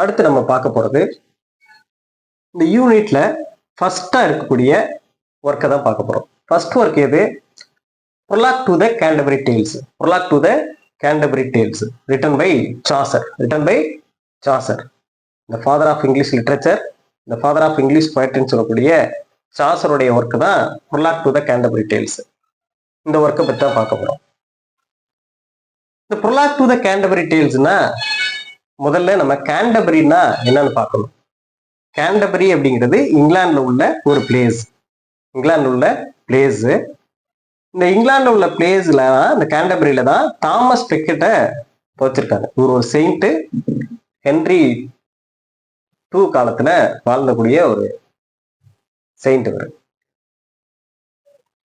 அடுத்து நம்ம பார்க்க போறது இந்த யூனிட்ல ஃபர்ஸ்டா இருக்கக்கூடிய ஒர்க்கை தான் பார்க்க போறோம். ஃபர்ஸ்ட் ஒர்க் எது? Prologue to the Canterbury Tales. Prologue to the Canterbury Tales, written by Chaucer. The father of English literature, the father of English poetry சொல்லக்கூடிய சாசருடைய ஒர்க் தான் Prologue to the Canterbury Tales. இந்த ஒர்க்கை பற்றி தான் பார்க்க போறோம். இந்த Prologue to the Canterbury Talesனா முதல்ல நம்ம கேண்டபரினா என்னன்னு பார்க்கணும். கேண்டபரி அப்படிங்கிறது இங்கிலாந்துல உள்ள ஒரு பிளேஸ். இந்த இங்கிலாந்துல உள்ள பிளேஸ்ல இந்த கேண்டபரியில தான் தாமஸ் பெக்கெட்டை வச்சிருக்காங்க. இவர் ஒரு செயின்ட், ஹென்ரி 2 காலத்துல வாழ்ந்தக்கூடிய ஒரு செயின்ட்.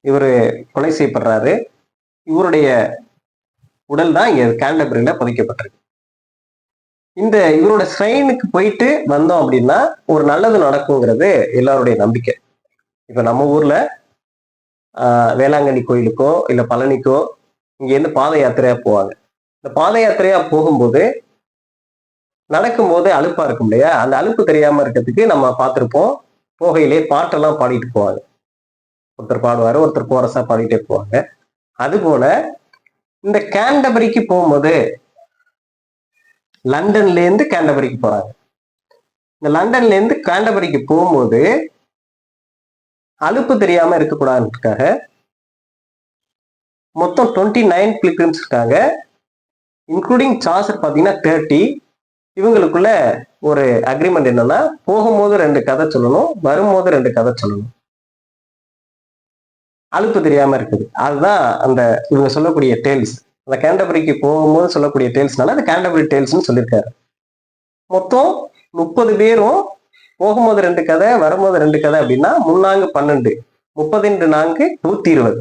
இவரு கொலை செய்யப்படுறாரு. இவருடைய உடல் தான் இங்க கேண்டபரியில புதைக்கப்பட்டிருக்கு. இவரோட ஸ்ட்ரெயினுக்கு போயிட்டு வந்தோம் அப்படின்னா ஒரு நல்லது நடக்குங்கிறது எல்லாருடைய நம்பிக்கை. இப்ப நம்ம ஊர்ல வேளாங்கண்ணி கோயிலுக்கோ இல்ல பழனிக்கோ இங்கேருந்து பாத யாத்திரையா போவாங்க. இந்த பாத யாத்திரையா போகும்போது நடக்கும்போது அலுப்பா இருக்கும் இல்லையா, அந்த அலுப்பு தெரியாம இருக்கிறதுக்கு நம்ம பார்த்திருப்போம், போகையிலே பாட்டெல்லாம் பாடிட்டு போவாங்க. ஒருத்தர் பாடுவாரு, ஒருத்தர் கோரஸா பாடிட்டே போவாங்க. அதுபோல இந்த கேண்டபரிக்கு போகும்போது லண்டன்ல இருந்து கேண்டபரிக்கு போறாங்க. இந்த லண்டன்ல இருந்து கேண்டபரிக்கு போகும்போது அலுப்பு தெரியாம இருக்கக்கூடாதுக்காக மொத்தம் 29 பிலிகிரிம்ஸ் இருக்காங்க, இன்க்ளூடிங் சாசர் பாத்தீங்கன்னா 30. இவங்களுக்குள்ள ஒரு அக்ரிமெண்ட் என்னன்னா, போகும்போது 2 கதை சொல்லணும், வரும்போது 2 கதை சொல்லணும். அலுப்பு தெரியாம இருக்குது. அதுதான் அந்த இவங்க சொல்லக்கூடிய டேல்ஸ். அந்த கேண்டபரிக்கு போகும்போது சொல்லக்கூடிய டேல்ஸ்னால அந்த கேண்டபரி டேல்ஸ்னு சொல்லியிருக்காரு. மொத்தம் 30 பேரும் போகும்போது 2 கதை, வரும்போது 2 கதை அப்படின்னா 3×4 12, 30×4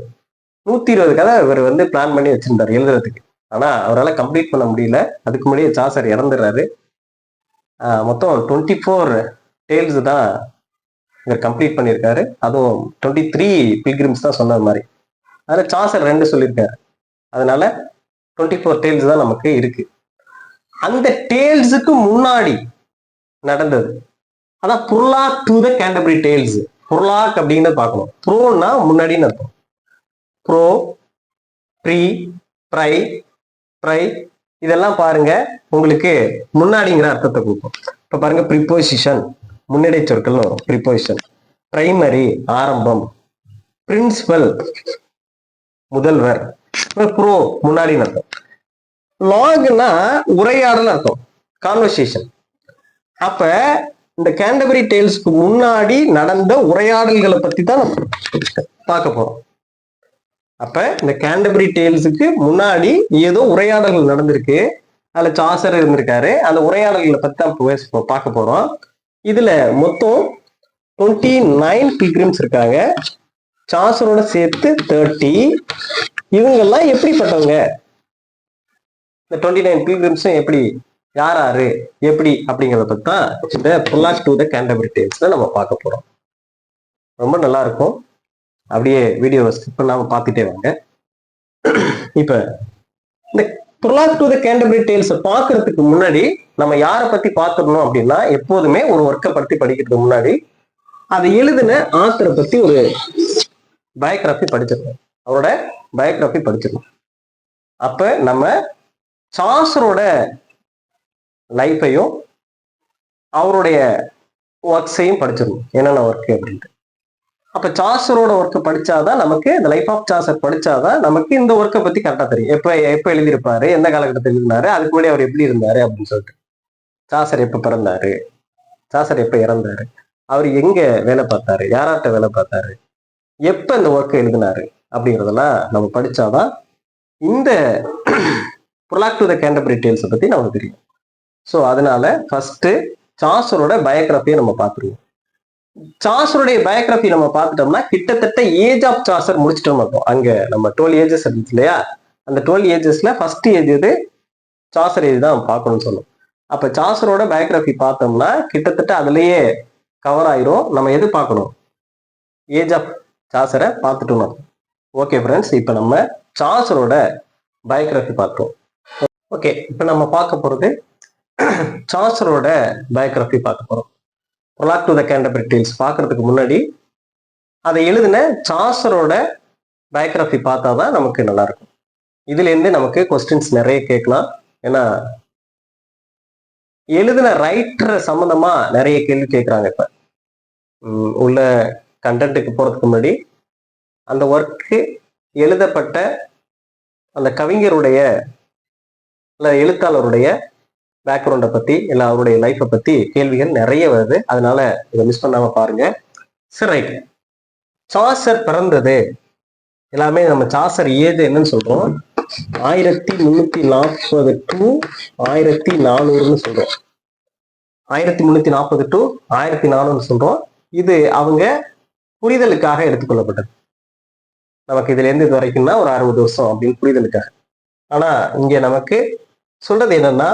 120 கதை இவர் பிளான் பண்ணி வச்சிருந்தாரு எழுதுறதுக்கு. ஆனா அவரால் கம்ப்ளீட் பண்ண முடியல. அதுக்கு முன்னாடியே சாசர் இறந்துடுறாரு. மொத்தம் 24 டேல்ஸ் தான் இவர் கம்ப்ளீட் பண்ணியிருக்காரு. அதுவும் 23 பில்கிரிம்ஸ் தான் சொன்ன மாதிரி. அதில் சாசர் 2 சொல்லியிருக்காரு. அதனால 24 டேல்ஸ் தான் நமக்கு இருக்கு. அந்த டேல்ஸுக்கு முன்னாடி நடந்தது அதான் Prologue to the Canterbury Tales. Prologue அப்படிங்கிறது பார்க்கணும். ப்ரோனா முன்னாடின்னு அர்த்தம். ப்ரோ, ப்ரீ, ப்ரை இதெல்லாம் பாருங்க உங்களுக்கு முன்னாடிங்கிற அர்த்தத்தை கொடுக்கும். இப்ப பாருங்க, ப்ரிப்போசிஷன் முன்னிடை சொற்கள்னு வரும். ப்ரிப்போசிஷன், பிரைமரி ஆரம்பம், பிரின்சிபல் முதல்வர், ப்ரோ முன்னாடின்னு அர்த்தம். லாக்னா உரையாடல் அர்த்தம், கான்வர்சேஷன். அப்ப இந்த கேண்டபரி டேல்ஸ்க்கு முன்னாடி நடந்த உரையாடல்களை பத்தி தான் நம்ம பார்க்க போறோம். அப்ப இந்த கேண்டபரி டேல்ஸுக்கு முன்னாடி ஏதோ உரையாடல்கள் நடந்திருக்கு, அதுல சாசர் இருந்திருக்காரு. அந்த உரையாடல்களை பத்தி தான் பார்க்க போறோம். இதுல மொத்தம் 29 பில்கிரிம்ஸ் இருக்காங்க, சாசரோட சேர்த்து 30. இவங்கெல்லாம் எப்படிப்பட்டவங்க, இந்த 29 பில்கிரிம்ஸும் எப்படி, யாரு எப்படி அப்படிங்கிறத பத்தி தான் இந்த Prologue to the Canterbury Talesல நம்ம பார்க்க போறோம். ரொம்ப நல்லா இருக்கும். அப்படியே வீடியோவை ஸ்கிப் பண்ணாம பார்த்துட்டே வாங்க. இப்ப இந்த Prologue to the Canterbury Tales பார்க்கறதுக்கு முன்னாடி நம்ம யாரை பத்தி பார்த்துடணும் அப்படின்னா, எப்போதுமே ஒரு ஒர்க்கை பத்தி படிக்கிறதுக்கு முன்னாடி அதை எழுதின ஆத்தரை பத்தி ஒரு பயோகிராஃபி படிச்சிருக்கோம், அவரோட பயோகிராஃபி படிச்சிருக்கோம். அப்ப நம்ம சாசரோட லைஃபையும் அவருடைய ஒர்க்ஸையும் படிச்சிடணும், என்னென்ன ஒர்க்கு அப்படின்ட்டு. அப்ப சாசரோட ஒர்க்கை படிச்சாதான் நமக்கு, இந்த லைஃப் ஆஃப் சாசர் படிச்சாதான் நமக்கு இந்த ஒர்க்கை பத்தி கரெக்டா தெரியும். எப்ப எழுதியிருப்பாரு, எந்த காலகட்டத்தில் எழுதினாரு, அதுக்கு முன்னாடி அவர் எப்படி இருந்தாரு அப்படின்னு சொல்லிட்டு, சாசர் எப்ப பிறந்தாரு, சாசர் எப்ப இறந்தாரு, அவர் எங்க வேலை பார்த்தாரு, யாராட்ட வேலை பார்த்தாரு, எப்ப இந்த ஒர்க்கை எழுதினாரு அப்படிங்கிறதெல்லாம் நம்ம படிச்சாதான் இந்த Prologue to the Canterbury Tales பத்தி நமக்கு தெரியும். ஸோ அதனால ஃபர்ஸ்ட் சாசரோட பயோகிராஃபியை நம்ம பார்த்துருவோம். சாசருடைய பயோகிராஃபி நம்ம பார்த்துட்டோம்னா கிட்டத்தட்ட ஏஜ் ஆஃப் சாசர் முடிச்சிட்டோம் இருக்கும். அங்க நம்ம 12 ஏஜஸ் இருந்துச்சு இல்லையா, அந்த 12 ஏஜஸ்ல ஃபர்ஸ்ட் ஏஜ் எது, சாசர் ஏஜ் தான் பார்க்கணும்னு சொன்னோம். அப்ப சாசரோட பயோகிராஃபி பார்த்தோம்னா கிட்டத்தட்ட அதுலயே கவர் ஆயிரும். நம்ம எது பார்க்கணும், ஏஜ் ஆஃப் சாசரை பார்த்துட்டோம். ஓகே ஃப்ரெண்ட்ஸ், இப்போ நம்ம சாசரோட பயோகிராஃபி பார்த்தோம். ஓகே, இப்போ நம்ம பார்க்க போறது சாசரோட பயோகிராஃபி பார்க்க போறோம். Prologue to the Canterbury tales பார்க்கறதுக்கு முன்னாடி அதை எழுதின சாசரோட பயோகிராஃபி பார்த்தா தான் நமக்கு நல்லா இருக்கும். இதுல இருந்து நமக்கு கொஸ்டின்ஸ் நிறைய கேட்கலாம். ஏன்னா எழுதின ரைட்டர் சம்பந்தமா நிறைய கேள்வி கேட்கறாங்க. இப்ப உள்ள கண்டென்ட்டுக்கு போறதுக்கு முன்னாடி அந்த ஒர்க்கு எழுதப்பட்ட அந்த கவிஞருடைய இல்ல எழுத்தாளருடைய பேக்ரவுண்டை பத்தி இல்ல அவருடைய லைஃப்பை பத்தி கேள்விகள் நிறைய வருது. அதனால இதை மிஸ் பண்ணாம பாருங்க. சரி, ரைட். சாசர் பிறந்தது எல்லாமே நம்ம சாசர் ஏஜ் என்னன்னு சொல்றோம், 1340 டு 1400 சொல்றோம். 1340 டு 1400 சொல்றோம். இது அவங்க புரிதலுக்காக எடுத்துக்கொள்ளப்பட்டது. நமக்கு இதுல இருந்து இது வரைக்கும்னா ஒரு 60 வருஷம் அப்படின்னு புரிதலுக்காக. ஆனா இங்க நமக்கு சொல்றது என்னன்னா,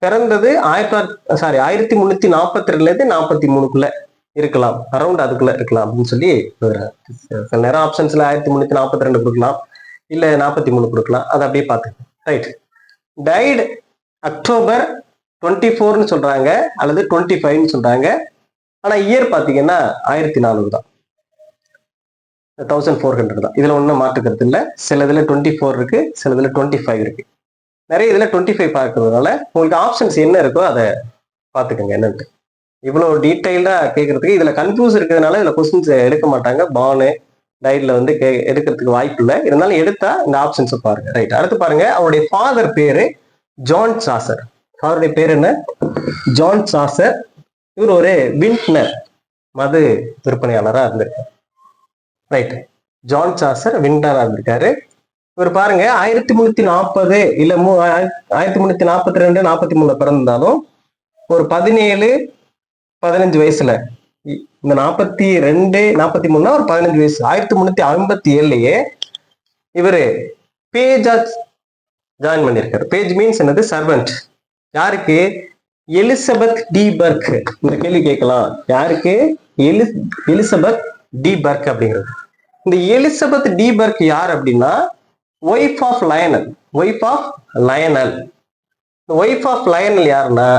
பிறந்தது 1342ல இருந்து 43க்குள்ள இருக்கலாம், அரௌண்ட் அதுக்குள்ள இருக்கலாம் அப்படின்னு சொல்லி சில நேரம் ஆப்ஷன்ஸ்ல 1342 கொடுக்கலாம், இல்ல 43 கொடுக்கலாம். அதை அப்படியே பார்த்துக்கலாம். ரைட். டைட் அக்டோபர் 24ன்னு சொல்றாங்க, அல்லது 25ன்னு சொல்றாங்க. ஆனா இயர் பாத்தீங்கன்னா 1400 தான், 1400 தான். இதுல ஒன்றும் மாற்றுக்கிறது இல்லை. சில இதுல 24 இருக்கு, சில இதுல 25 இருக்கு. நிறைய இதுல 25 பார்க்கறதுனால உங்களுக்கு ஆப்ஷன்ஸ் என்ன இருக்கோ அதை பார்த்துக்கோங்க என்னன்ட்டு. இவ்வளவு டீட்டெயில்டா கேட்கறதுக்கு இதுல கன்ஃபியூஸ் இருக்கிறதுனால இதுல கொஸ்டின்ஸ் எடுக்க மாட்டாங்க. பானு டைட்ல வந்து எடுக்கிறதுக்கு வாய்ப்பு இல்லை. இருந்தாலும் எடுத்தா இந்த ஆப்ஷன்ஸை பாருங்க. ரைட். அடுத்து பாருங்க, அவருடைய ஃபாதர் பேரு ஜான் சாசர். அவருடைய பேர் என்ன? John Chaucer. இவர் ஒரு வின்ட்னர், மது விற்பனையாளராக இருந்திருக்காரு. ரைட். ஜான் சாசர் வின்டரா இருந்திருக்காரு. இவர் பாருங்க 1340 இல்ல 1342 43 பிறந்தாலும் ஒரு 17-15 வயசுல, இந்த 42 43 ஒரு 15 வயசு 1357லயே இவரு பேஜா ஜாயின் பண்ணியிருக்காரு. பேஜ் மீன்ஸ் என்னது? சர்வெண்ட். யாருக்கு? Elizabeth de Burgh. இந்த கேள்வி கேட்கலாம், யாருக்கு? எலிசபெத் டி பர்க் அப்படிங்கிறது. இந்த எலிசபெத் டி பர்க் யார் அப்படின்னா, wife of Lionel. Wife of Lionel. Wife of Lionel யாருன்னா,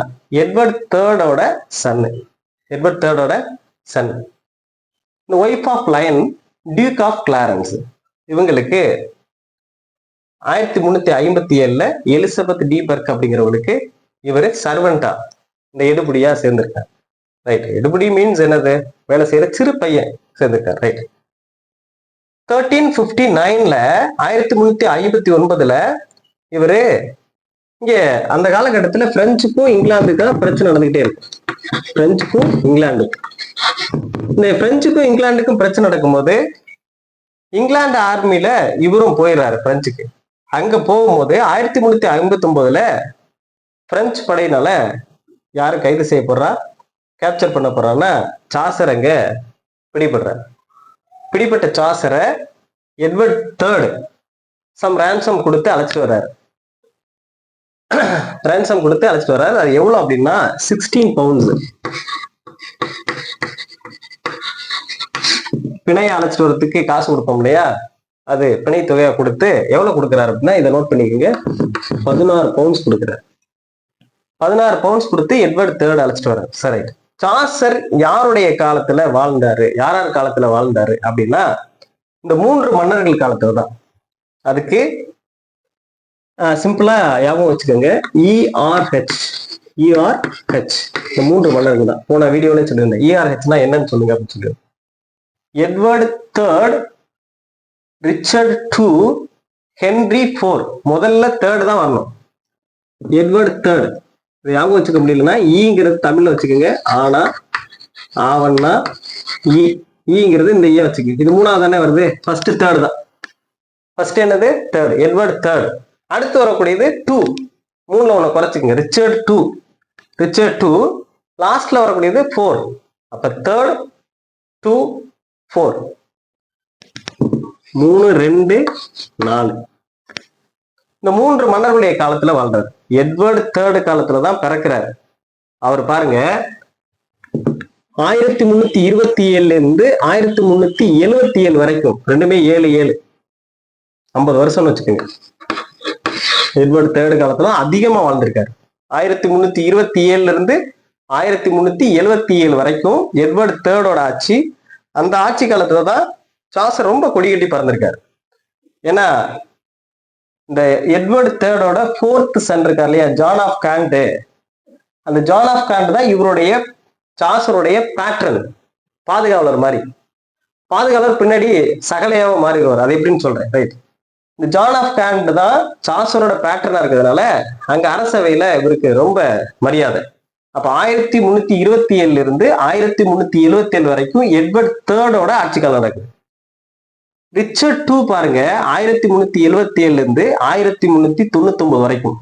எட்வர்ட் தேர்டோட சன். எட்வர்ட் தேர்டோட சன். இந்த wife of Lion Duke of Clarence. இவங்களுக்கு 1357ல எலிசபெத் டி பர்க் அப்படிங்கிறவங்களுக்கு இவரு சர்வெண்டா, இந்த எடுபடியா சேர்ந்திருக்காரு. ரைட். எடுபடி மீன்ஸ் என்னது? வேலை செய்யற சிறு பையன் சேர்ந்திருக்காரு. ரைட். 1359ல 1359ல இவரு இங்க அந்த காலகட்டத்துல பிரெஞ்சுக்கும் இங்கிலாந்துக்கும் பிரச்சனை நடந்துகிட்டே இருக்கும். பிரெஞ்சுக்கும் இங்கிலாந்துக்கும், இந்த பிரெஞ்சுக்கும் இங்கிலாந்துக்கும் பிரச்சனை நடக்கும்போது இங்கிலாந்து ஆர்மியில இவரும் போயிடுறாரு பிரெஞ்சுக்கு. அங்க போகும்போது 1359ல பிரெஞ்சு படையினால யாரு கைது செய்யப்படுறா, கேப்சர் பண்ண போறான்னா, சாசர் அங்க பிடிபடுறாரு. பிடிப்பட்ட சாசரை எட்வர்ட் தேர்டு சம் ரேன்சம் கொடுத்து அழைச்சிட்டு வர்றாரு. ரேன்சம் கொடுத்து அழைச்சிட்டு வர்றாரு. அது எவ்வளவு அப்படின்னா 16 பவுண்ட்ஸ். பிணையை அழைச்சிட்டு வரதுக்கு காசு கொடுப்போம் இல்லையா, அது பிணை தொகையா கொடுத்து எவ்வளவு கொடுக்குறாரு அப்படின்னா, இதை நோட் பண்ணிக்கோங்க, 16 பவுண்ட்ஸ் கொடுக்குறாரு. 16 பவுண்ட்ஸ் கொடுத்து எட்வர்ட் தேர்ட் அழைச்சிட்டு வர்றாரு. சரி. சாசர் யாருடைய காலத்துல வாழ்ந்தாரு, யார் காலத்துல வாழ்ந்தாரு அப்படின்னா, இந்த 3 மன்னர்கள் காலத்துல தான். அதுக்கு சிம்பிளா ஞாபகம் வச்சுக்கோங்க, ERH. இந்த 3 மன்னர்கள் தான். போன வீடியோல சொல்லியிருந்தேன், ERHனா என்னன்னு சொல்லுங்க அப்படின்னு சொல்லி. Edward third, Richard 2, Henry 4. முதல்ல தேர்ட் தான் வரணும். எட்வர்ட் தேர்ட் ஞாபகம் வச்சுக்க முடியலன்னா ஈங்கிறது தமிழ்ல வச்சுக்கோங்க. ஆனா ஆவன்னா ஈங்கிறது இந்த ஈ வச்சுக்கோங்க. இது 3வது தானே வருது. ஃபர்ஸ்ட் தேர்ட் தான். ஃபர்ஸ்ட் என்னது? தேர்ட். Edward third. அடுத்து வரக்கூடியது 2. 3ல ஒண்ணு குறைச்சிக்கங்க, ரிச்சர்ட் 2. ரிச்சர்ட் 2. லாஸ்ட்ல வரக்கூடியது 4. அப்ப தேர்ட் 2 4. 3 2 4. இந்த 3 மன்னர்களுடைய காலத்துல வாழ்றாரு. Edward third காலத்துலதான் பிறக்கிறாரு. அவர் பாருங்க 1327ல இருந்து 1377 வரைக்கும், ரெண்டுமே 7 50 வருஷம்னு வச்சுக்கோங்க. எட்வர்ட் தேர்ட் காலத்துல அதிகமா வாழ்ந்திருக்காரு. 1327 இருந்து 1377 வரைக்கும் எட்வர்ட் தேர்டோட ஆட்சி. அந்த ஆட்சி காலத்துலதான் சாசர் ரொம்ப கொடிகட்டி பறந்திருக்காரு. ஏன்னா இந்த எட்வர்ட் தேர்டோட 4th சன் இருக்கார் இல்லையா, ஜான் ஆஃப் காண்ட். அந்த ஜான் ஆஃப் காண்ட் தான் இவருடைய சாசருடைய பேட்ரன், பாதுகாவலர் மாதிரி. பாதுகாவலர் பின்னாடி சகலையாவ மாறிடுவார். அது எப்படின்னு சொல்றேன், ரைட். இந்த ஜான் ஆஃப் காண்ட் தான் சாசரோட பேட்டர்னா இருக்கிறதுனால அங்க அரசவையில இவருக்கு ரொம்ப மரியாதை. அப்ப 1327 இருந்து 1377 வரைக்கும் எட்வர்ட் தேர்டோட ஆட்சி காலம் நடக்குது. ரிச்சர்ட் டூ பாருங்க, 1377 இருந்து 1399 வரைக்கும்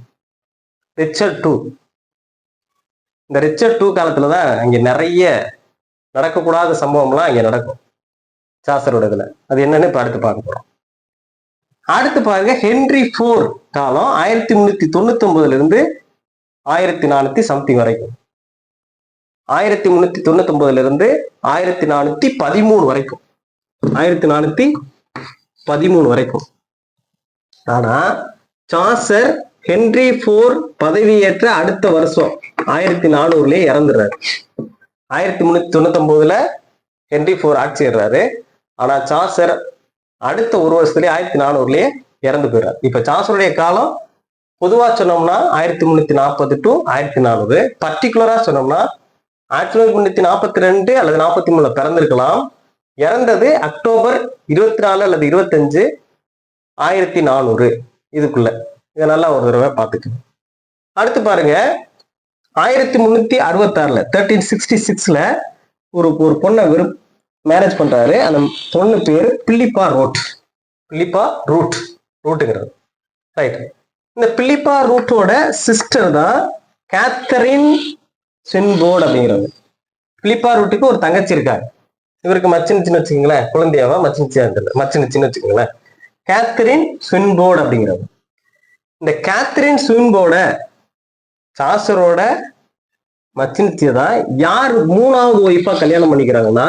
ரிச்சர்ட் டூ. இந்த ரிச்சர்ட் டூ காலத்துலதான் அங்க நிறைய நடக்கக்கூடாத சம்பவம்லாம் அங்க நடக்கும் சாசரோட இதுல. அது என்னன்னு இப்ப அடுத்து பார்க்க போறோம். அடுத்து பாருங்க, ஹென்றி 4 காலம் 1399 இருந்து 1400 சம்திங் வரைக்கும். 1399 இருந்து 1413 வரைக்கும். 1413 வரைக்கும். ஆனா சாசர் ஹென்றி 4 பதவியேற்ற அடுத்த வருஷம் 1400 இறந்துடுறாரு. 1399 ஹென்றி 4 ஆட்சி ஏறாரு. ஆனா சாசர் அடுத்த ஒரு வருஷத்துலயே 1400 இறந்து போயிடுறாரு. இப்ப சாசருடைய காலம் பொதுவா சொன்னோம்னா 1340 டு 1400. பர்டிகுலரா சொன்னோம்னா 1342 அல்லது 43 பிறந்திருக்கலாம். இறந்தது அக்டோபர் 24 அல்லது 25 1400 இதுக்குள்ள. இதை நல்லா ஒரு தடவை பார்த்துக்கணும். அடுத்து பாருங்க, 1366 1366 ஒரு பொண்ணை மேரேஜ் பண்றாரு. அந்த பொண்ணு பேரு பிலிப்பா ரூட். பிலிப்பா ரூட்டுங்கிறது, ரைட். இந்த பிலிப்பா ரூட்டோட சிஸ்டர் தான் கேத்தரின் ஸ்வின்போர்ட் அப்படிங்கிறது. பிலிப்பா ரூட்டுக்கு ஒரு தங்கச்சி இருக்காரு. இவருக்கு மச்சினுச்சின்னு வச்சுக்கோங்களேன், குழந்தையாவா மச்சினுச்சியா இருந்தது, மச்சினுச்சின்னு வச்சுக்கோங்களேன். கேத்தரின் ஸ்வின்போர்ட் அப்படிங்கிறது. இந்த கேத்தரின் ஸ்வின்போர்ட சாசரோட மச்சினுச்சியை தான் யார் 3வது ஒய்ஃபா கல்யாணம் பண்ணிக்கிறாங்கன்னா,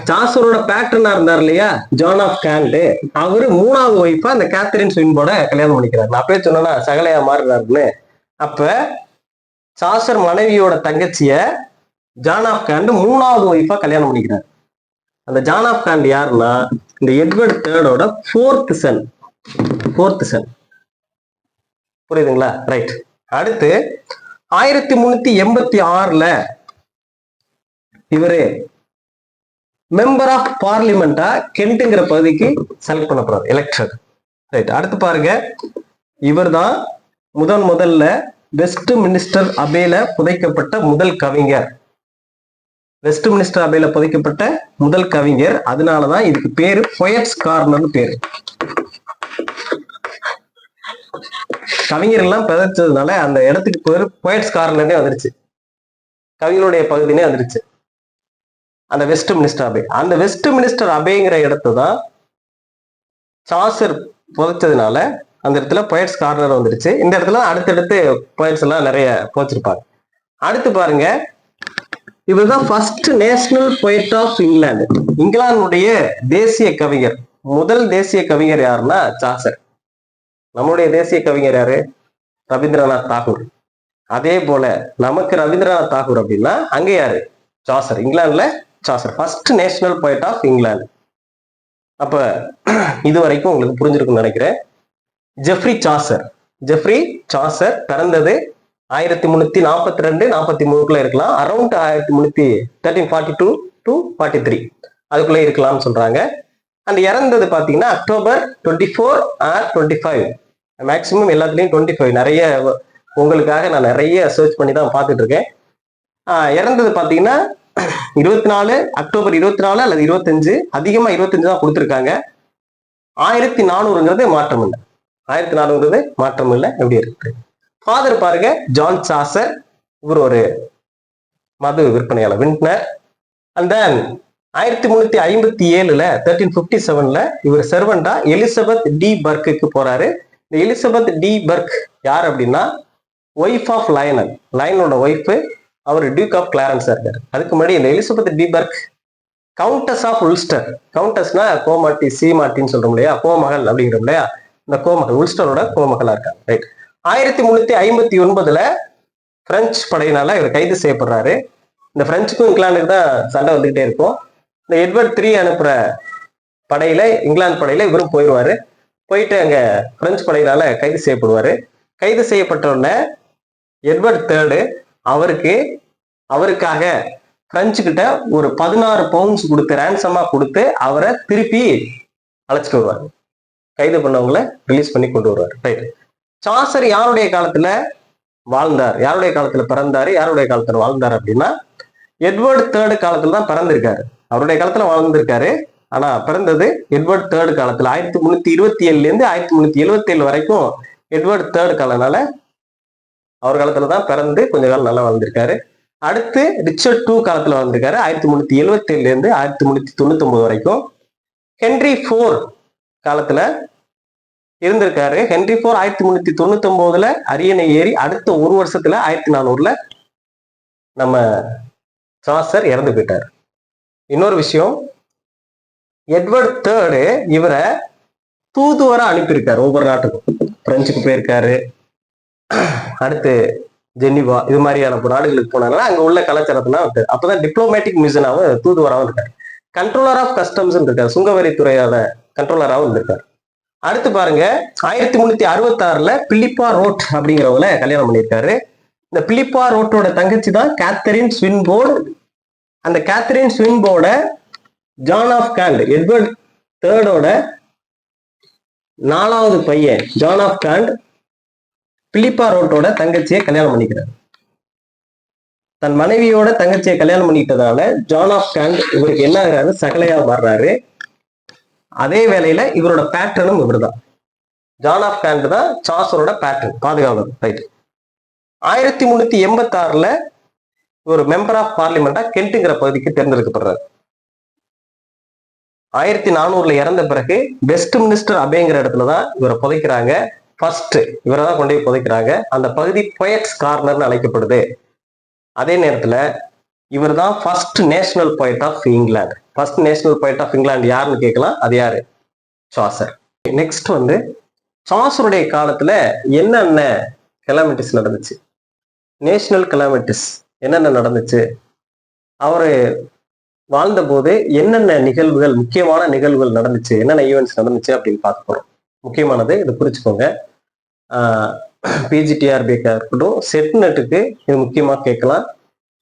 சாசரோட பேட்டர்னா இருந்தார் இல்லையா ஜான் ஆஃப் காண்ட், அவரு 3வது ஒய்ஃபா அந்த கேத்தரின் ஸ்வின்போர்ட கல்யாணம் பண்ணிக்கிறாரு. நான் அப்பயே சொன்னா சகலையா மாறுறாருன்னு. அப்ப சாசர் மனைவியோட தங்கச்சிய ஜான் ஆஃப் காண்ட் 3வது ஒய்ஃபா கல்யாணம் பண்ணிக்கிறார். அந்த ஜான் ஆஃப் காண்ட் யாருன்னா இந்த எட்வர்ட் தேர்டோட 4th சன். புரியுதுங்களா, ரைட். அடுத்து 1386 இவரு மெம்பர் ஆஃப் பார்லிமெண்டா கென்ட்ங்கிற பகுதிக்கு செலக்ட் பண்ணப்படுறாரு, எலெக்டட், ரைட். அடுத்து பாருங்க, இவர் தான் முதல்ல வெஸ்ட் மினிஸ்டர் அபேல புதைக்கப்பட்ட முதல் கவிஞர். வெஸ்ட் மினிஸ்டர் அபேல புதைக்கப்பட்ட முதல் கவிஞர். அதனாலதான் இதுக்கு பேரு பொயட்ஸ் கார்னர்னு பேரு. கவிஞர் எல்லாம் புதைச்சதுனால அந்த இடத்துக்கு பேரு பொயட்ஸ் கார்னர்னே வந்துருச்சு, கவிஞருடைய பகுதினே வந்துருச்சு. அந்த வெஸ்ட் மினிஸ்டர் அபே, அந்த வெஸ்ட் மினிஸ்டர் அபேங்கிற இடத்தை தான் சாசர் புதைச்சதுனால அந்த இடத்துல பொயட்ஸ் கார்னர் வந்துருச்சு. இந்த இடத்துல அடுத்தடுத்து பொயட்ஸ் எல்லாம் நிறைய புதைச்சிருப்பாங்க. அடுத்து பாருங்க, இவர்தான் first national poet of England. இங்கிலாந்துடைய தேசிய கவிஞர். முதல் தேசிய கவிஞர் யாருன்னா சாசர். நம்மளுடைய தேசிய கவிஞர் யாரு? ரவீந்திரநாத் தாகூர். அதே போல நமக்கு ரவீந்திரநாத் தாகூர் அப்படின்னா அங்க யாரு? சாசர். இங்கிலாந்துல Chaucer first national poet of England. அப்ப இது வரைக்கும் உங்களுக்கு புரிஞ்சிருக்குன்னு நினைக்கிறேன். ஜெஃப்ரி சாசர் பிறந்தது 1342-43 இருக்கலாம். அரௌண்ட் 1342 to 43 அதுக்குள்ள இருக்கலாம்னு சொல்றாங்க. அண்ட் இறந்தது பாத்தீங்கன்னா அக்டோபர் 24 or 25, மேக்சிமம் எல்லாத்துலயும் 25. நிறைய உங்களுக்காக நான் நிறைய சர்ச் பண்ணி தான் பார்த்துட்டு இருக்கேன். இறந்தது பாத்தீங்கன்னா 24 அக்டோபர் 24 அல்லது 25, அதிகமா 25 தான் கொடுத்துருக்காங்க. 1400ங்கிறது மாற்றம் இல்லை. 1400ங்கிறது மாற்றம் இல்லை, எப்படி இருக்கு. ஃபாதர் பாருங்க, ஜான் சாசர். இவர் ஒரு மது விற்பனையாளர், வின்ட்னர். அண்ட் தென் 1357 1357 இவர் செர்வெண்டா எலிசபெத் டி பர்க்கு போறாரு. இந்த எலிசபெத் டி பர்க் யார் அப்படின்னா ஒய்ஃப் ஆஃப் லயனோட ஒய்ஃப். அவர் டியூக் ஆஃப் கிளாரன்ஸா இருக்காரு. அதுக்கு முன்னாடி இந்த Elizabeth de Burgh Countess of Ulster. கவுண்டஸ்னா கோமாட்டி, சீமாட்டின்னு சொல்றோம் இல்லையா, கோமகள் அப்படிங்கிறோம் இல்லையா, இந்த கோமகள் உல்ஸ்டரோட கோமகளா இருக்காங்க, ரைட். 1359 பிரெஞ்சு படையினால இவர் கைது செய்யப்படுறாரு. இந்த பிரெஞ்சுக்கும் இங்கிலாந்துக்கு தான் சண்டை வந்துகிட்டே இருக்கும். இந்த எட்வர்ட் III அனுப்புற படையில, இங்கிலாந்து படையில இவரும் போயிடுவாரு. போயிட்டு அங்க பிரெஞ்சு படையினால கைது செய்யப்படுவாரு. கைது செய்யப்பட்ட உடனே எட்வர்ட் III அவருக்காக பிரெஞ்சு கிட்ட ஒரு 16 பவுண்ட்ஸ் கொடுத்து ரேன்சமா கொடுத்து அவரை திருப்பி அழைச்சிட்டு வருவாரு. கைது பண்ணவங்களை ரிலீஸ் பண்ணி கொண்டு வருவார். ரைட். சாசர் யாருடைய காலத்துல வாழ்ந்தார், யாருடைய காலத்துல பிறந்தாரு, யாருடைய காலத்துல வாழ்ந்தார் அப்படின்னா எட்வர்ட் III காலத்துல தான் பிறந்திருக்காரு. அவருடைய காலத்துல வாழ்ந்திருக்காரு. ஆனா பிறந்தது எட்வர்ட் III காலத்துல 1327 1377 வரைக்கும் எட்வர்ட் III காலனால அவர் காலத்துல தான் பிறந்து கொஞ்ச காலம் நல்லா வாழ்ந்திருக்காரு. அடுத்து ரிச்சர்ட் II காலத்துல வாழ்ந்திருக்காரு 1377 1399 வரைக்கும். ஹென்றி IV காலத்துல இருந்திருக்காரு. ஹென்றி IV 1399 அரியணை ஏறி அடுத்த ஒரு வருஷத்துல 1400 நம்ம சாசர் இறந்து போயிட்டார். இன்னொரு விஷயம், எட்வர்ட் III இவரை தூதுவரா அனுப்பியிருக்காரு ஒவ்வொரு நாட்டுக்கும். பிரெஞ்சுக்கு போயிருக்காரு, அடுத்து ஜெனிவா, இது மாதிரியான நாடுகளுக்கு போனாங்கன்னா அங்க உள்ள கலாச்சாரத்துல அப்பதான் டிப்ளமேட்டிக் மிஷனாவும் தூதுவராகவும் இருக்காரு. கண்ட்ரோலர் ஆஃப் கஸ்டம்ஸ் இருக்காரு, சுங்கவரித்துறையோட கண்ட்ரோலராகவும் இருந்திருக்காரு. அடுத்து பாருங்க, 1366 பிலிப்பா ரோட் அப்படிங்கிறவங்கள கல்யாணம் பண்ணியிருக்காரு. இந்த பிலிப்பா ரோட்டோட தங்கச்சி தான் கேத்தரின் ஸ்வின்போர்டு. அந்த கேத்தரின் ஸ்வின்போர்ட John of Gaunt, Edward III நாலாவது பையன் ஜான் ஆஃப் காண்ட் பிலிப்பா ரோட்டோட தங்கச்சியை கல்யாணம் பண்ணிக்கிறார். தன் மனைவியோட தங்கச்சியை கல்யாணம் பண்ணிக்கிட்டதால ஜான் ஆஃப் காண்ட் இவருக்கு என்ன ஆகுறாரு, சகலையா மாறுறாரு. அதே வேளையில இவரோட பேட்டர்னும் இவர் தான். ஜான் ஆஃப் காண்ட் தான் சாசரோட பேட்டர்ன், பாதுகாவலர். ரைட். 1386 ஒரு மெம்பர் ஆஃப் பார்லிமெண்டா கென்ட்டுங்கிற பகுதிக்கு தேர்ந்தெடுக்கப்படுறாரு. 1400 இறந்த பிறகு வெஸ்ட் மினிஸ்டர் அபேங்கிற இடத்துலதான் இவரை புதைக்கிறாங்க. ஃபர்ஸ்ட் இவரை தான் கொண்டு போய் புதைக்கிறாங்க. அந்த பகுதி பொயட்ஸ் கார்னர்னு அழைக்கப்படுது. அதே நேரத்துல இவர் தான் first national poet of England. First national poet of England யாருன்னு கேட்கலாம், அது யாரு? சாசர். நெக்ஸ்ட் வந்து சாசருடைய காலத்துல என்னென்ன கெலாமிட்டிஸ் நடந்துச்சு, நேஷனல் கெலாமிட்டிஸ் என்னென்ன நடந்துச்சு, அவரு வாழ்ந்த போது என்னென்ன நிகழ்வுகள், முக்கியமான நிகழ்வுகள் நடந்துச்சு, என்னென்ன ஈவெண்ட்ஸ் நடந்துச்சு அப்படின்னு பார்க்க போறோம். முக்கியமானது இது குறிச்சுக்கோங்க. பிஜிடிஆர்பிக்கா இருக்கட்டும், செட்நெட்டுக்கு இது முக்கியமா கேட்கலாம்,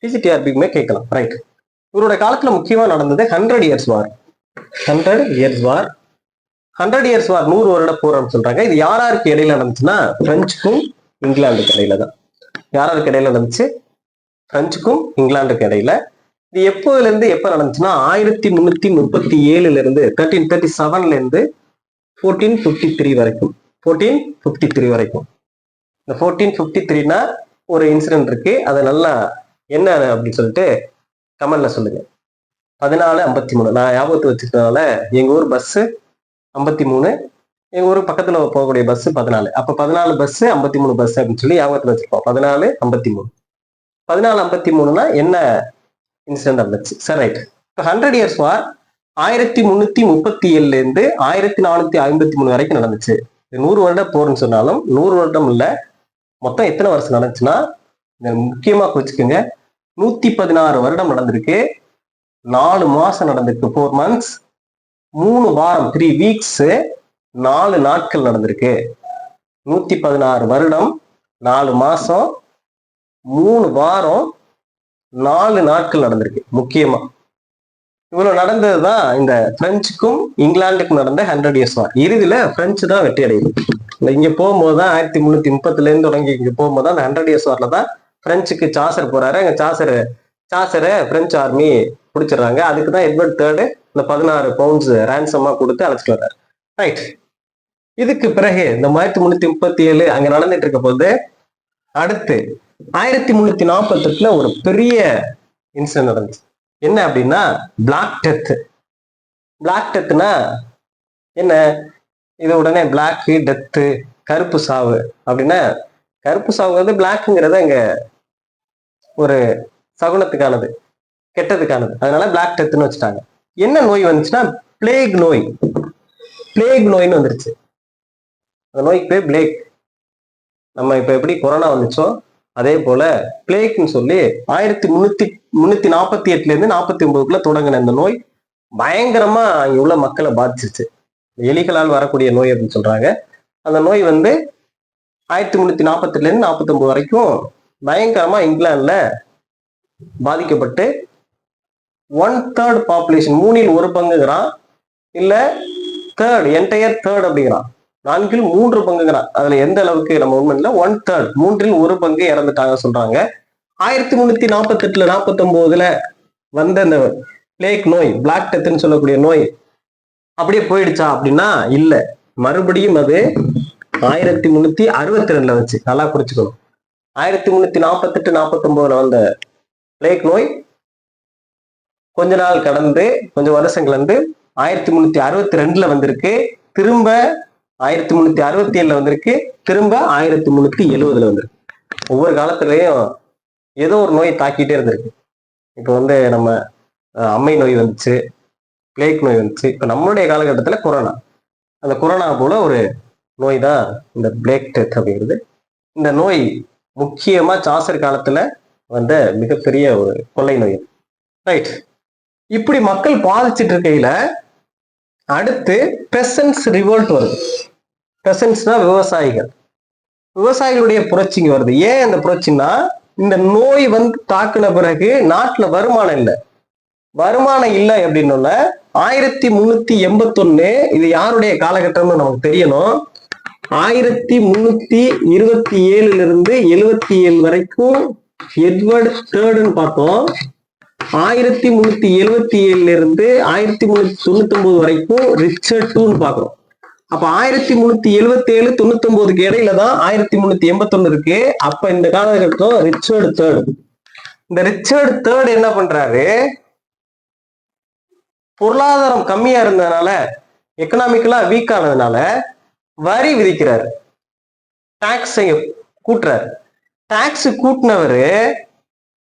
பிஜிடிஆர்பிக்குமே கேட்கலாம். ரைட். இவரோட காலத்துல முக்கியமா நடந்தது 100 இயர்ஸ் வார். 100 இயர்ஸ் வார் 100 இயர்ஸ் வார் 100 வருட போராட்டம் சொல்றாங்க. இது யாராருக்கு இடையில நடந்துச்சுன்னா பிரெஞ்சுக்கும் இங்கிலாந்துக்கு இடையில தான். யாராருக்கு இடையில நடந்துச்சு? பிரெஞ்சுக்கும் இங்கிலாந்துக்கு இடையில. இது எப்போதுல இருந்து எப்ப நடந்துச்சுன்னா 1337 இருந்து 1337 இருந்து 1453 வரைக்கும். 1453 வரைக்கும். இந்த 1453னா ஒரு இன்சிடென்ட் இருக்கு, அது நல்லா என்ன அப்படின்னு சொல்லிட்டு கமெண்ட்ல சொல்லுங்க. 1453 நான் ஞாபகத்தை வச்சுக்கிறதுனால எங்க ஊர் பஸ் 53, எங்க ஊருக்கு பக்கத்துல போகக்கூடிய பஸ் 14. அப்ப 14 பஸ் 53 பஸ் அப்படின்னு சொல்லி ஞாபகத்துல வச்சிருக்கோம். 1453. 1453னா என்ன இன்சிடென்ட் நடந்துச்சு? சரி, ரைட். இப்போ 100 இயர்ஸ் வார் 1337 இருந்து 1453 வரைக்கும் நடந்துச்சு. 100 வருட போர்னு சொன்னாலும் 100 வருடம் இல்ல, மொத்தம் எத்தனை வருஷம் நடந்துச்சுன்னா முக்கியமா குறிச்சுக்கோங்க, 116 வருடம் நடந்திருக்கு. 4 மாசம் நடந்திருக்கு, 4 months, 3 வாரம் 3 weeks, 4 நாட்கள் நடந்திருக்கு. 116 வருடம், 4 மாசம், 3 வாரம், 4 நாட்கள் நடந்திருக்கு. முக்கியமா இவ்வளவு நடந்ததுதான் இந்த பிரெஞ்சுக்கும் இங்கிலாந்துக்கும் நடந்த 100 இயர்ஸ் வார். இறுதியில பிரெஞ்சு தான் வெற்றி அடையுது. இங்க போகும்போதுதான் 1330 இருந்து தொடங்கி இங்க போகும்போது அந்த 100 இயர்ஸ் வார்ல தான் பிரெஞ்சுக்கு சாசர் போறாரு. அங்க சாசரை பிரெஞ்சு ஆர்மி பிடிச்சிடுறாங்க. அதுக்குதான் எட்வர்ட் III இந்த 16 பவுண்ட்ஸ் ரேன்சமா கொடுத்து அழைச்சிட்டு வர்றாரு. ரைட். இதுக்கு பிறகு இந்த 1337 அங்க நடந்துட்டு இருக்க போது அடுத்து 1348 ஒரு பெரிய இன்சிடென்ட் நடந்துச்சு. என்ன அப்படின்னா பிளாக் டெத். பிளாக் டெத்னா என்ன? இது உடனே பிளாக் டெத்து, கருப்பு சாவு அப்படின்னா, கருப்பு சாவு வந்து பிளாக்குங்கிறத இங்க ஒரு சகுனத்துக்கானது, கெட்டதுக்கானது. அதனால பிளாக் டெத்துன்னு வச்சுட்டாங்க. என்ன நோய் வந்துச்சுன்னா பிளேக் நோய். பிளேக் நோய்னு வந்துருச்சு. அந்த நோய்க்கு பேர் பிளேக். நம்ம இப்ப எப்படி கொரோனா வந்துச்சோ அதே போல பிளேக்னு சொல்லி 1348 இருந்து 49க்குள்ள தொடங்கின இந்த நோய் பயங்கரமா இங்க உள்ள மக்களை பாதிச்சிருச்சு. எலிகளால் வரக்கூடிய நோய் அப்படின்னு சொல்றாங்க. அந்த நோய் 1348 இருந்து 49 வரைக்கும் பயங்கரமா இங்கிலாந்துல பாதிக்கப்பட்டு 1/3 பாப்புலேஷன், 1/3 இல்ல என்டையர் தேர்ட் அப்படிங்கிறான், 4/3 அதுல எந்த அளவுக்கு நம்ம உண்மை இல்லை, 1/3 3/1 இறந்துட்டாங்க சொல்றாங்க. 1348 49 வந்த அந்த பிளேக் நோய், பிளாக் டெத்ன்னு சொல்லக்கூடிய நோய் அப்படியே போயிடுச்சா அப்படின்னா இல்ல, மறுபடியும் அது 1362 வச்சு நல்லா குறிச்சுக்கணும். 1348 49 வந்த பிளேக் நோய் கொஞ்ச நாள் கடந்து கொஞ்சம் வருஷங்கள் 1362 வந்திருக்கு, திரும்ப 1367 வந்திருக்கு, திரும்ப 1370 வந்திருக்கு. ஒவ்வொரு காலத்திலையும் ஏதோ ஒரு நோய் தாக்கிட்டே இருந்திருக்கு. இப்போ நம்ம அம்மை நோய் வந்துச்சு, பிளேக் நோய் வந்துச்சு. இப்ப நம்மளுடைய காலகட்டத்தில் கொரோனா, அந்த கொரோனா போல ஒரு நோய் தான் இந்த பிளேக் டெத் அப்படிங்கிறது. இந்த நோய் முக்கியமா சாசர் காலத்துல வந்த மிகப்பெரிய ஒரு கொள்ளை நோய். ரைட், இப்படி மக்கள் பாதிச்சுட்டு இருக்கையில அடுத்து பெசன்ஸ் ரிவோல்ட் வருது. பெசன்ஸ்னா விவசாயிகள், விவசாயிகளுடைய புரட்சிங்க வருது. ஏன் அந்த புரட்சின்னா, இந்த நோய் தாக்குன பிறகு நாட்டுல வருமானம் இல்லை. வருமானம் இல்லை அப்படின்னு 1381, இது யாருடைய காலகட்டம்னு நமக்கு தெரியணும். 1327 இருந்து 77 வரைக்கும் எட்வர்ட் தேர்டுன்னு பார்த்தோம். 1377 இருந்து 1399 வரைக்கும் ரிச்சர்ட் டூன்னு பாக்குறோம். அப்ப 1377 99க்கு இடையில தான் 1381 இருக்கு. அப்ப இந்த காலகட்டம் ரிச்சர்ட் தேர்டு. இந்த ரிச்சர்ட் தேர்டு என்ன பண்றாரு, பொருளாதாரம் கம்மியா இருந்ததுனால, எக்கனாமிக்கலா வீக் ஆனதுனால வரி விதிக்கிறாரு, டாக்ஸ் கூட்டுறாரு. டாக்ஸ் கூட்டினவரு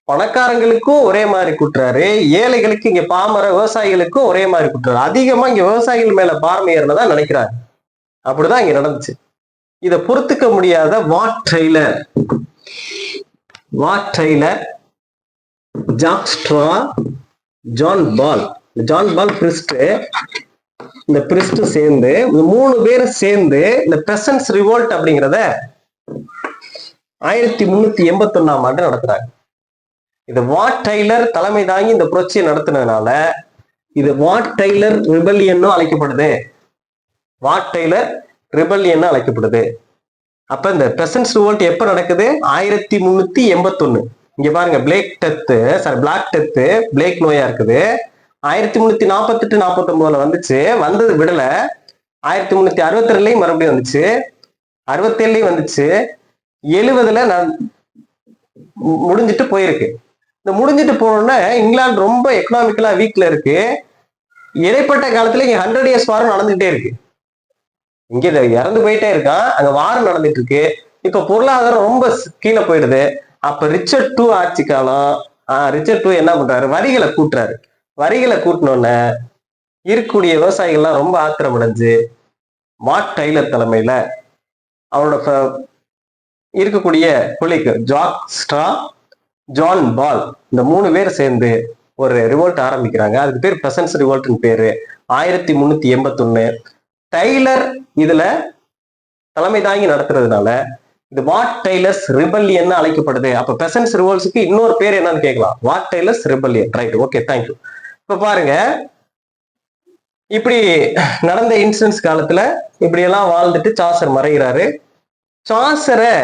பணக்காரங்களுக்கும் ஒரே மாதிரி கூட்டுறாரு, ஏழைகளுக்கு இங்க பாமர விவசாயிகளுக்கும் ஒரே மாதிரி கூட்டுறாரு. அதிகமா இங்க விவசாயிகள் மேல பார்மை ஏறினதா நினைக்கிறாரு. அப்படிதான் இங்க நடந்துச்சு. இதை பொறுத்துக்க முடியாத Wat Tyler, Jack Straw, John Ball priest, இந்த பிரிஸ்ட் சேர்ந்து, இந்த 3 பேரும் சேர்ந்து இந்த பெசன்ஸ் ரிவோல்ட் அப்படிங்கிறத 1381 ஆண்டு நடத்துறாங்க. இது வாட் டெய்லர் தலைமை தாங்கி இந்த புரட்சியை நடத்தினதுனால இது வாட் டெய்லர் ரிபல்லியன் அழைக்கப்படுது. வாட் டெய்லர் ரிபல்லியன் அழைக்கப்படுது. அப்ப இந்த பெசன்ஸ் ரிவோல்ட் எப்ப நடக்குது? 1381. இங்க பாருங்க, பிளாக் டெத்து பிளேக் நோயா இருக்குது. 1348 49 வந்துச்சு, வந்தது விடல. 1362 மறுபடியும் வந்துச்சு, 67 வந்துச்சு, 70 முடிஞ்சிட்டு போயிருக்கு. இந்த முடிஞ்சிட்டு போனோம்னா இங்கிலாந்து ரொம்ப எக்கனாமிக்கலா வீக்ல இருக்கு. இடைப்பட்ட காலத்துல இங்க 100 இயர்ஸ் வாரம் நடந்துகிட்டே இருக்கு. இங்க இறந்து போயிட்டே இருக்கான், அங்க வாரம் நடந்துட்டு இருக்கு. இப்ப பொருளாதாரம் ரொம்ப கீழே போயிடுது. அப்ப ரிச்சர்ட் டூ ஆட்சி காலம். ரிச்சர்ட் டூ என்ன பண்றாரு, வரிகளை கூட்டுறாரு. வரிகளை கூட்டினோன்னு இருக்கக்கூடிய விவசாயிகள்லாம் ரொம்ப ஆத்திரம் அடைஞ்சு வாட் டெய்லர் தலைமையில அவரோட இருக்கக்கூடிய கொலிக்கு ஜாக் ஸ்ட்ரா, ஜான் பால், இந்த 3 பேர் சேர்ந்து ஒரு ரிவோல்ட் ஆரம்பிக்கிறாங்க. அதுக்கு பேர் பெசன்ஸ் ரிவோல்ட்னு பேரு. 1381 டெய்லர் இதுல தலைமை தாங்கி நடத்துறதுனால இது வாட் டெய்லர்ஸ் ரிபல்லியன் அழைக்கப்படுது. அப்ப பெசன்ஸ் ரிவோல்ட்ஸுக்கு இன்னொரு பேர் என்னன்னு கேட்கலாம், Wat Tyler's rebellion. Right, okay, thank you. இப்ப பாருங்க, இப்படி நடந்த இன்சிடென்ட்ஸ் காலத்துல இப்படி எல்லாம் வாழ்ந்துட்டு சாசர் மறைகிறாரு. சாசரை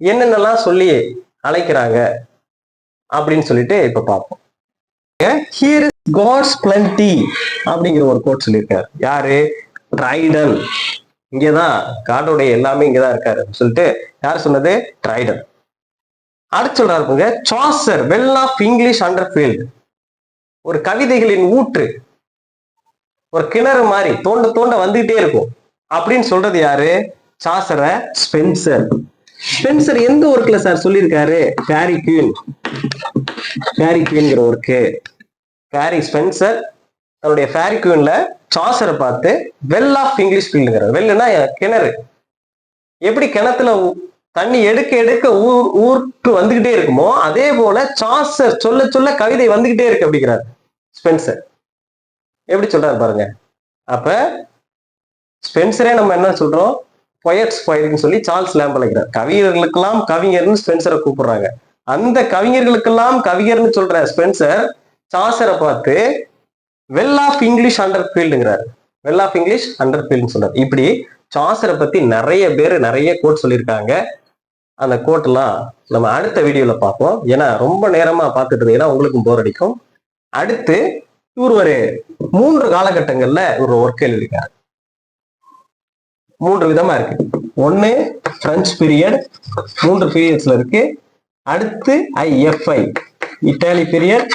என்னென்னலாம் சொல்லி அழைக்கிறாங்க அப்படின்னு சொல்லிட்டு இப்ப பார்ப்போம். ஹியர் இஸ் காட்ஸ் பிளென்டி அப்படிங்கிற ஒரு கோட் சொல்லியிருக்காரு. யாரு? ட்ரைடன். இங்கதான் காடோடைய எல்லாமே இங்கதான் இருக்காரு சொல்லிட்டு யார் சொன்னது? ட்ரைடன். அடுத்து சொல்றாருங்க, சாசர் வெல் ஆஃப் இங்கிலீஷ் அண்டர்ஃபீல்டு, ஒரு கவிதைகளின் ஊற்று, ஒரு கிணறு மாதிரி தோண்ட தோண்ட வந்துகிட்டே இருக்கும் அப்படின்னு சொல்றது யாரு? சாசரை ஸ்பென்சர். ஸ்பென்சர் எந்த ஒர்க்ல சார் சொல்லியிருக்காரு? ஃபேரி குவீன்ங்கிற ஒர்க்கு. ஃபேரி ஸ்பென்சர் தன்னுடைய ஃபேரி குவீன்ல சாசரை பார்த்து வெல் ஆஃப் இங்கிலீஷ் ஃபீல்டுங்கிறார். வெல்லுனா கிணறு. எப்படி கிணத்துல தண்ணி எடுக்க எடுக்க ஊருக்கு வந்துகிட்டே இருக்குமோ அதே போல சாசர் சொல்ல சொல்ல கவிதை வந்துகிட்டே இருக்கு அப்படிங்கிறார் ஸ்பென்சர். எப்படி சொல்றாரு பாருங்க. அப்ப ஸ்பென்சரே நம்ம என்ன சொல்றோம், பொயட்ஸ் பொயட்னு சொல்லி சார்ல்ஸ் லேம்ப் அழைக்கிறார். கவிஞர்களுக்கெல்லாம் கவிஞர்னு ஸ்பென்சரை கூப்பிடுறாங்க. அந்த கவிஞர்களுக்கெல்லாம் கவிஞர்னு சொல்ற ஸ்பென்சர் சாசரை பார்த்து வெல் ஆஃப் இங்கிலீஷ் அண்டர் ஃபீல்டுங்கிறாரு. வெல் ஆஃப் இங்கிலீஷ் அண்டர் ஃபீல்டுன்னு சொல்றாரு. இப்படி சாசரை பத்தி நிறைய பேர் நிறைய கோட் சொல்லியிருக்காங்க. அந்த கோட்டெல்லாம் நம்ம அடுத்த வீடியோல பார்ப்போம். ஏன்னா ரொம்ப நேரமா பார்த்துட்டு இருந்தீங்கன்னா உங்களுக்கும் போர் அடிக்கும். அடுத்து இவர் ஒரு 3 காலகட்டங்கள்ல ஒரு ஒர்க் எழுதியிருக்காரு. 3 விதமா இருக்கு. ஒன்னு பிரெஞ்சு பீரியட், 3 பீரியட்ஸ்ல இருக்கு. அடுத்து IFI இட்டாலி பீரியட்,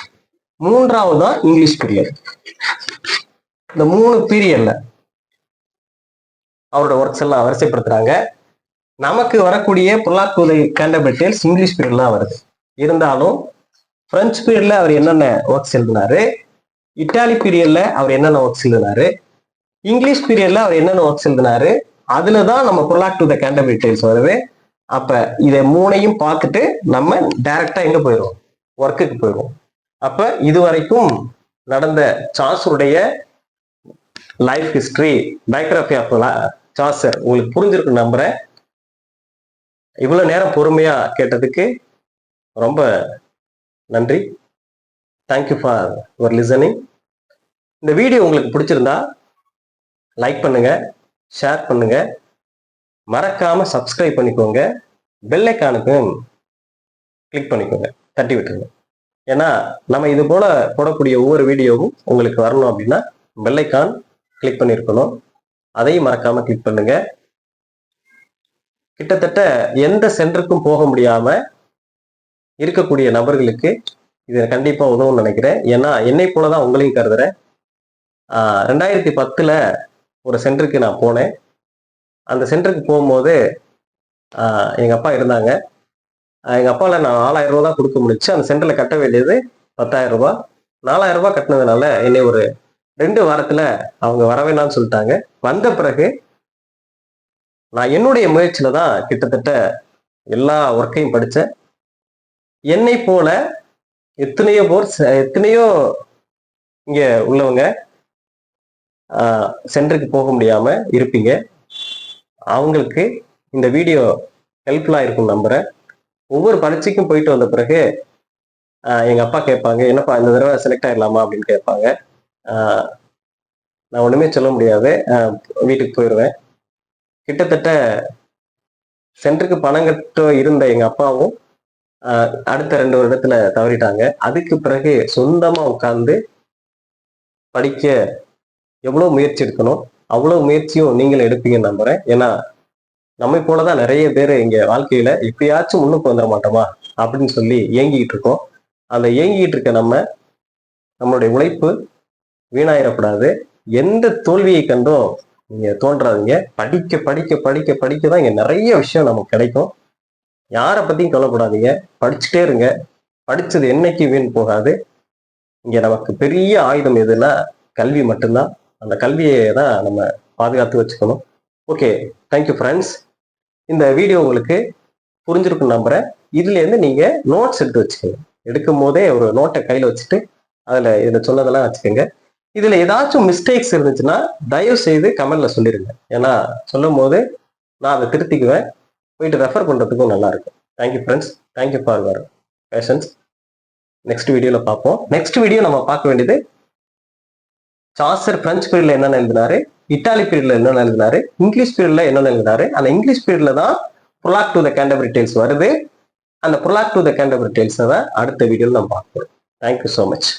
3வது தான் இங்கிலீஷ் பீரியட். இந்த 3 பீரியட்ல அவரோட ஒர்க்ஸ் எல்லாம் வரிசைப்படுத்துறாங்க. நமக்கு வரக்கூடிய பொருளாக்கு கேண்டர்பரி டேல்ஸ் இங்கிலீஷ் பீரியட்ல வருது. இருந்தாலும் பிரெஞ்சு பீரியட்ல அவர் என்னென்ன ஒர்க்ஸ் எழுதினாரு, இட்டாலி பீரியட்ல அவர் என்னென்ன ஒர்க்ஸ் எழுதினாரு, இங்கிலீஷ் பீரியட்ல அவர் என்னென்ன ஒர்க்ஸ் எழுதினாரு, அதுலதான் நம்ம பொருளாக் டு த கேண்டர்பரி டேல்ஸ் வருது. அப்ப இதை 3ஐயும் பார்த்துட்டு நம்ம டைரக்டா எங்க போயிடுவோம், ஒர்க்குக்கு போயிடுவோம். அப்ப இதுவரைக்கும் நடந்த சாசருடைய life history, biography of Chaucer உங்களுக்கு புரிஞ்சிருக்கு நம்புறேன். இவ்வளவு நேரம் பொறுமையா கேட்டதுக்கு ரொம்ப நன்றி. Thank you for your listening. இந்த வீடியோ உங்களுக்கு பிடிச்சிருந்தா லைக் பண்ணுங்க, ஷேர் பண்ணுங்க, மறக்காம சப்ஸ்கிரைப் பண்ணிக்கோங்க, பெல் ஐகானுக்கும் கிளிக் பண்ணிக்கோங்க, தட்டி விட்டுருங்க. ஏன்னா நம்ம இது போல போடக்கூடிய ஒவ்வொரு வீடியோவும் உங்களுக்கு வரணும் அப்படின்னா பெல் ஐகான் கிளிக் பண்ணியிருக்கணும். அதையும் மறக்காம கிளிக் பண்ணுங்க. கிட்டத்தட்ட எந்த சென்டருக்கும் போக முடியாம இருக்கக்கூடிய நபர்களுக்கு இது கண்டிப்பா உதவும் நினைக்கிறேன். ஏன்னா என்னை போலதான் உங்களையும் கருதுறேன். 2010 ஒரு சென்டருக்கு நான் போனேன். அந்த சென்டருக்கு போகும்போது எங்க அப்பா இருந்தாங்க. எங்க அப்பால நான் 4000 ரூபா தான் கொடுக்க முடிச்சு. அந்த சென்டர்ல கட்ட வேண்டியது 10,000 ரூபாய். 4000 ரூபாய் கட்டினதுனால என்னை ஒரு 2 வாரத்துல அவங்க வரவேணான்னு சொல்லிட்டாங்க. வந்த பிறகு நான் என்னுடைய முயற்சியில தான் கிட்டத்தட்ட எல்லா ஒர்க்கையும் படித்தேன். என்னை போல எத்தனையோ இங்க உள்ளவங்க சென்டருக்கு போக முடியாம இருப்பீங்க. அவங்களுக்கு இந்த வீடியோ ஹெல்ப்ஃபுல்லா இருக்கும் நம்புறேன். ஒவ்வொரு பரீட்சைக்கும் போயிட்டு வந்த பிறகு எங்க அப்பா கேட்பாங்க, என்னப்பா இந்த தடவை செலக்ட் ஆயிடலாமா அப்படின்னு கேட்பாங்க. நான் ஒண்ணுமே சொல்ல முடியாது, வீட்டுக்கு போயிடுவேன். கிட்டத்தட்ட சென்டருக்கு பணம் கட்ட இருந்த எங்க அப்பாவும் அடுத்த 2 வருடத்துல தவறிட்டாங்க. அதுக்கு பிறகு சொந்தமா உட்கார்ந்து படிக்க எவ்வளவு முயற்சி எடுக்கணும், அவ்வளவு முயற்சியும் நீங்களும் எடுப்பீங்கன்னு நம்புறேன். ஏன்னா நம்மை போலதான் நிறைய பேர் இங்க வாழ்க்கையில எப்படியாச்சும் முன்னுக்கு வந்துட மாட்டோமா அப்படின்னு சொல்லி ஏங்கிக்கிட்டு இருக்கோம். அந்த ஏங்கிக்கிட்டு இருக்க நம்மளுடைய உழைப்பு வீணாயிடக்கூடாது. எந்த தோல்வியை கண்டும் நீங்க தோன்றாதீங்க. படிக்க படிக்க படிக்க படிக்க தான் இங்க நிறைய விஷயம் நமக்கு கிடைக்கும். யாரை பத்தியும் கவலைப்படாதீங்க, படிச்சுட்டே இருங்க. படிச்சது என்னைக்கு வீண் போகாது. இங்க நமக்கு பெரிய ஆயுதம் எதுன்னா கல்வி மட்டும்தான். அந்த கல்வியை தான் நம்ம பாதுகாத்து வச்சுக்கணும். Okay, thank you friends. இந்த வீடியோ உங்களுக்கு புரிஞ்சிருக்கும் நம்புறேன். இதுல இருந்து நீங்க நோட்ஸ் எடுத்து வச்சுக்கோங்க. எடுக்கும் போதே ஒரு நோட்டை கையில வச்சுட்டு அதுல இதுல சொன்னதெல்லாம் வச்சுக்கோங்க. இதுல ஏதாச்சும் மிஸ்டேக்ஸ் இருந்துச்சுன்னா தயவு செய்து கமெண்ட்ல சொல்லிடுங்க. ஏன்னா சொல்லும் போது நான் அதை திருத்திக்குவேன். போயிட்டு ரெஃபர் பண்றதுக்கும் நல்லா இருக்கும். Thank you friends. Thank you for your patience. Next வீடியோல பார்ப்போம். நெக்ஸ்ட் வீடியோ நம்ம பார்க்க வேண்டியது சாசர் பிரெஞ்சு பீரியட்ல என்னென்ன எழுதினாரு, இட்டாலி பீரியட்ல என்னென்ன எழுதினாரு, இங்கிலீஷ் பீரியட்ல என்னென்ன எழுதினாரு. அந்த இங்கிலீஷ் பீரியட்ல தான் பொருளாக் டு த கேண்டர்பரி டேல்ஸ் வருது. அந்த பொருளாக் டு த கேண்டர்பரி டேல்ஸ் தான் அடுத்த வீடியோல நம்ம பார்ப்போம். Thank you so much.